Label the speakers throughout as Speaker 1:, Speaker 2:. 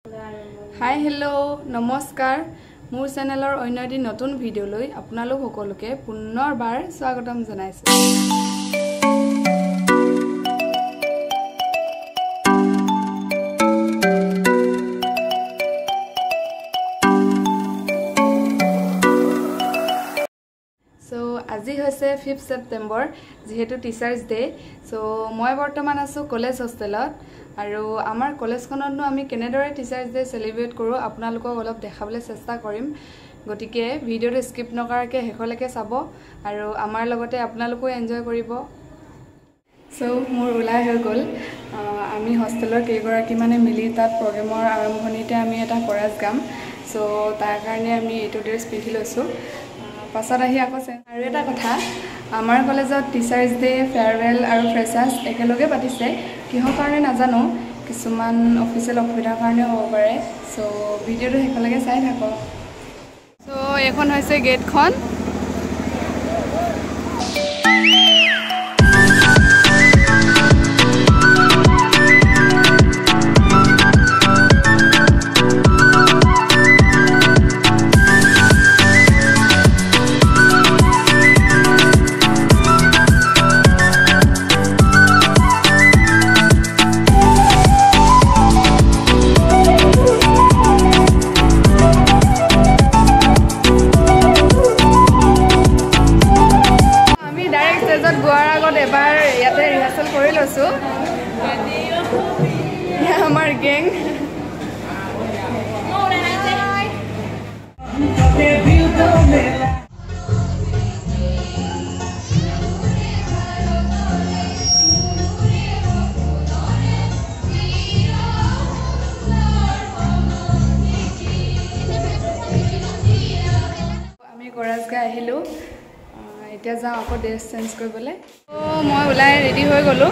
Speaker 1: Hi hello नमस्कार मोर चैनेलर अन्य eighty नतुन video লৈ আপোনালোক সকলোকে পুনৰবাৰ স্বাগতম জনাইছো। আজি হৈছে 5 সেপ্টেম্বৰ যেহেতু টিচাৰ্স ডে সো মই বৰ্তমান আছো কলেজ হোষ্টেলত আৰু আমাৰ কলেজখনতনো আমি কেনেদৰে টিচাৰ্স ডে সেলিব্ৰেট কৰো আপোনালোকক অলপ দেখাবলৈ চেষ্টা কৰিম গতিকে ভিডিওটো স্কিপ নকৰাকে হেকলৈকে চাব আৰু আমাৰ লগতে আপোনালোকো এনজয় কৰিব। সো মোৰ উলাই হৈ গল আমি হোষ্টেলৰ কেইগৰাকী মানে মিলি তাত প্ৰগ্ৰামৰ আৰম্ভণিতে আমি এটা কোৰাছ গাম সো তাৰ কাৰণে আমি এইটো ড্ৰেছ পিন্ধি লৈছো। পাছত আহি আকছে আৰু এটা কথা আমাৰ কলেজত টিচাৰ্স ডে ফেয়াৰৱেল আৰু ফ্ৰেছাৰ্ছ একেলগে পাতিছে কিহৰ কাৰণে নাজানো কিছুমান অফিচিয়েল অসুবিধাৰ কাৰণে হ'ব পাৰে সো ভিডিওটো হেকলৈকে চাই থাকক। সো এখন হৈছে গেটখন এবাৰ ইয়াতে ৰিহাৰ্সেল কৰি লৈছো আমাৰ গেং আমি কোৰাছ গাই আহিলো এতিয়া যাও আকৌ ড্ৰেছ চেঞ্জ কৰিবলৈ। তো মই ওলাই ৰেডি হৈ গলো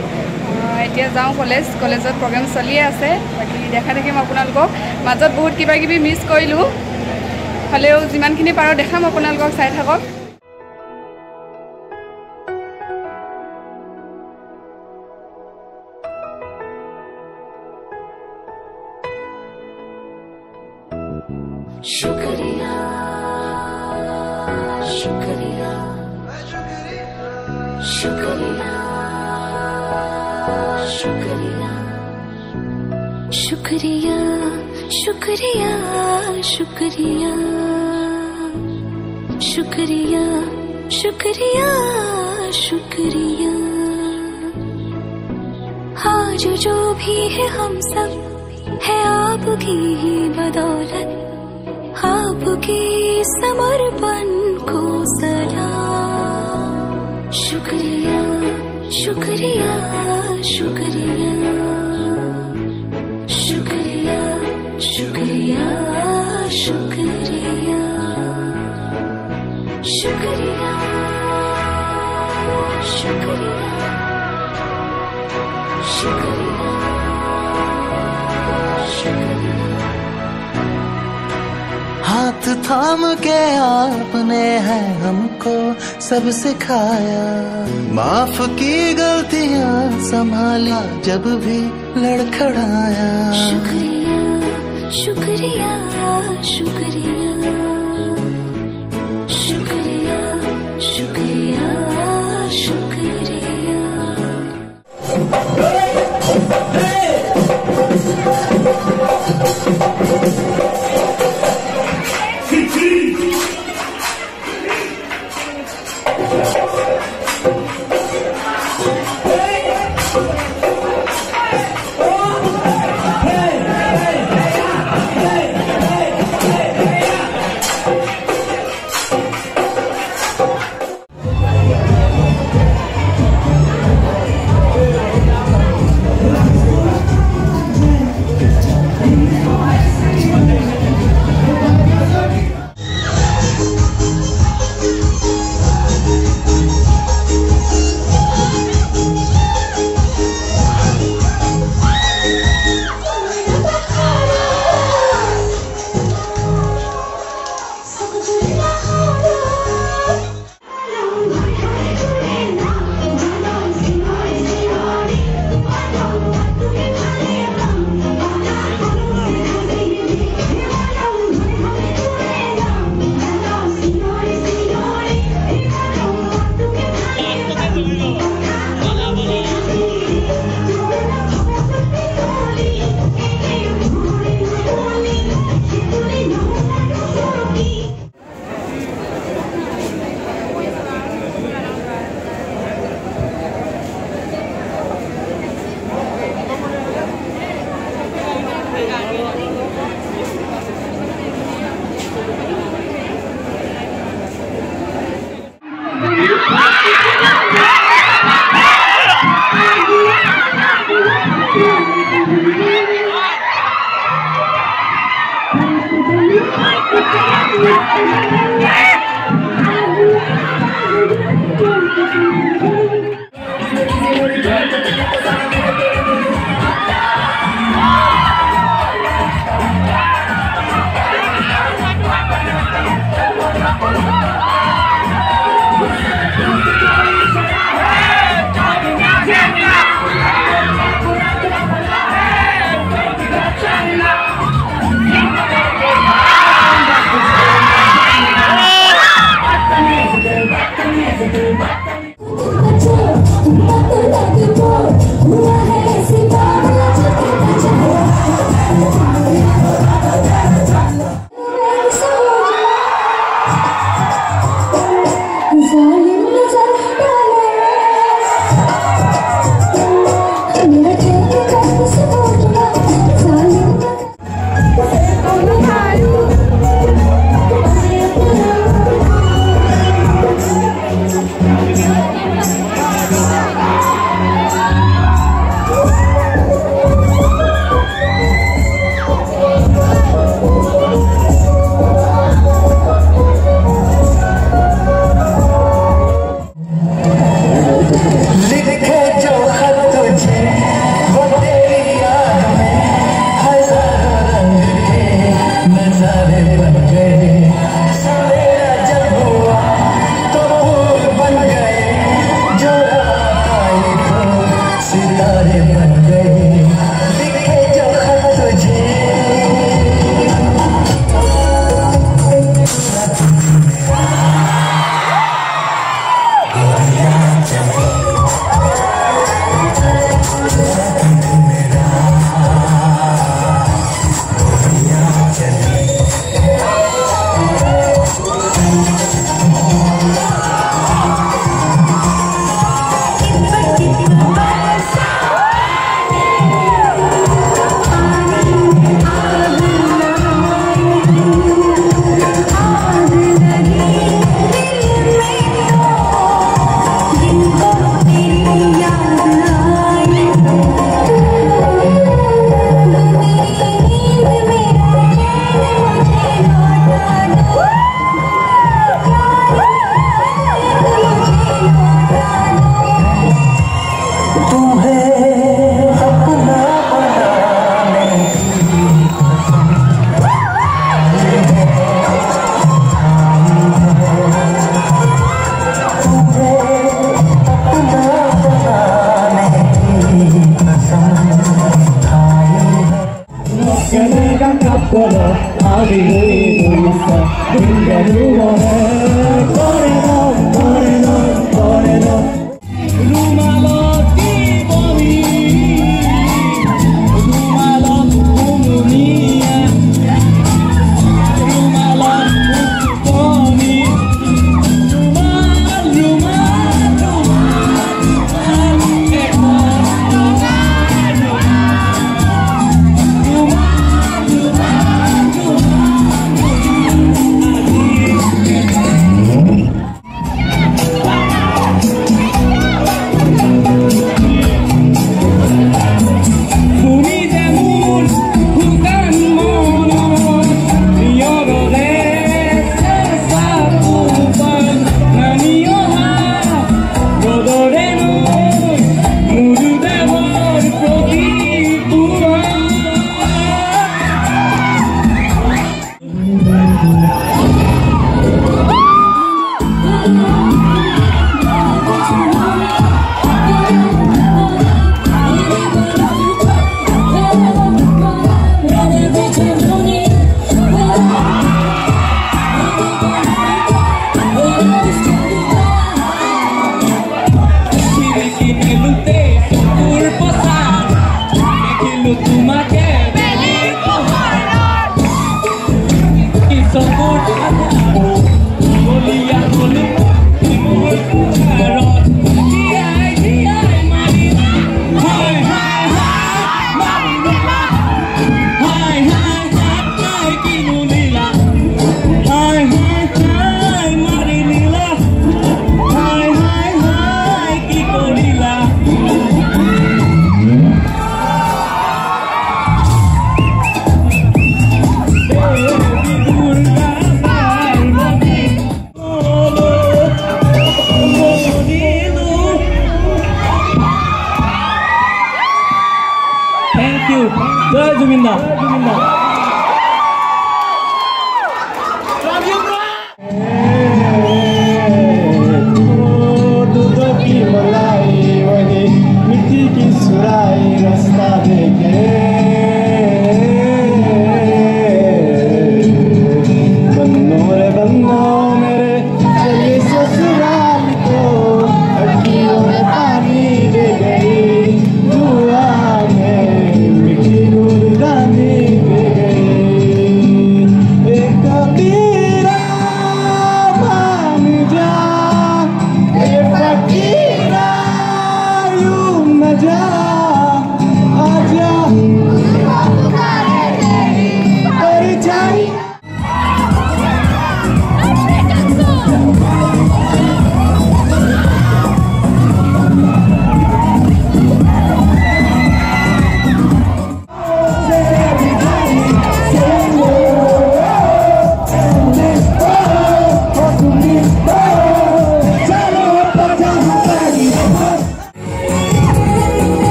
Speaker 1: এতিয়া যাও কলেজত প্ৰগ্ৰাম চলি আছে বাকি দেখা দেখিম আপোনালোকক মাজত বহুত কিবা কিবি মিছ কৰিলো হলেও যিমানখিনি পাৰো দেখাম আপোনালোকক চাই থাকক।
Speaker 2: शुक्रिया शुक्रिया शुक्रिया शुक्रिया शुक्रिया शुक्रिया शुक्रिया शुक्रिया शुक्रिया शुक्रिया आज जो भी है हम सब है आपकी ही बदौलत आपके समर्पण को सलाम। शुक्रिया शुक्रिया शुक्रिया शुक्रिया शुक्रिया शुक्रिया शुक्रिया शुक्रिया शुक्रिया शुक्रिया।
Speaker 3: हाथ थाम के आपने है हमको सब सिखाया माफ की गलतियां संभाला जब भी लड़खड़ाया।
Speaker 2: शुक्रिया शुक्रिया शुक्रिया शुक्रिया शुक्रिया शुक्रिया।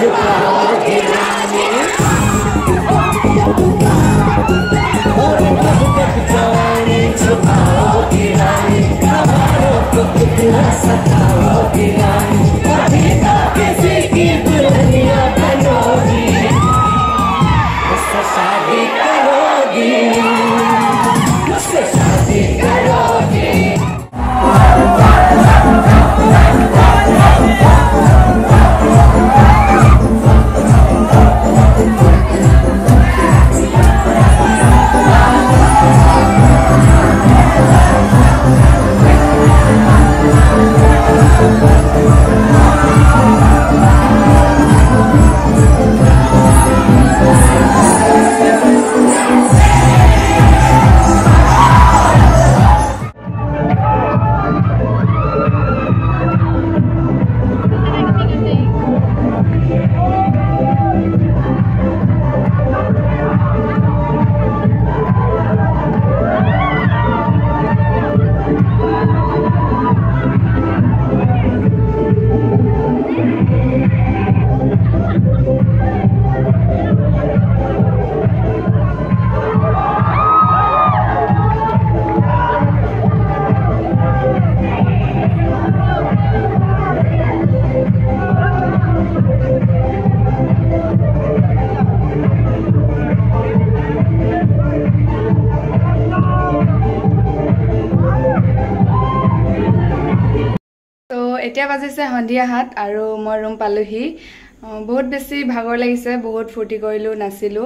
Speaker 4: झुकाओगे रानी झुकाओगे रानी हमारों को कितना सताओगे रानी कभी तो किसी की दुल्हनिया बनोगी मुझसे शादी करोगी मुझसे शादी करोगी
Speaker 1: এতিয়া বাজিছে সন্ধিয়া 7 আৰু মই ৰুম পালোহি বহুত বেছি ভাগৰ লাগিছে বহুত ফূৰ্তি কৰিলো নাচিলো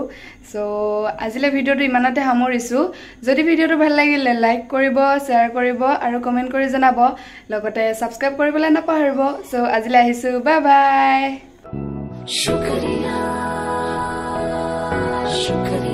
Speaker 1: সো আজিলে ভিডিওটো ইমানতে সামৰিছো যদি ভিডিওটো ভাল লাগিলে লাইক কৰিব শেয়াৰ কৰিব আৰু কমেন্ট কৰি জনাব লগতে সাবস্ক্ৰাইব কৰিবলৈ নাপাহৰিব সো আজিলে আহিছো বাই বাই
Speaker 2: शुक्रिया शुक्रिया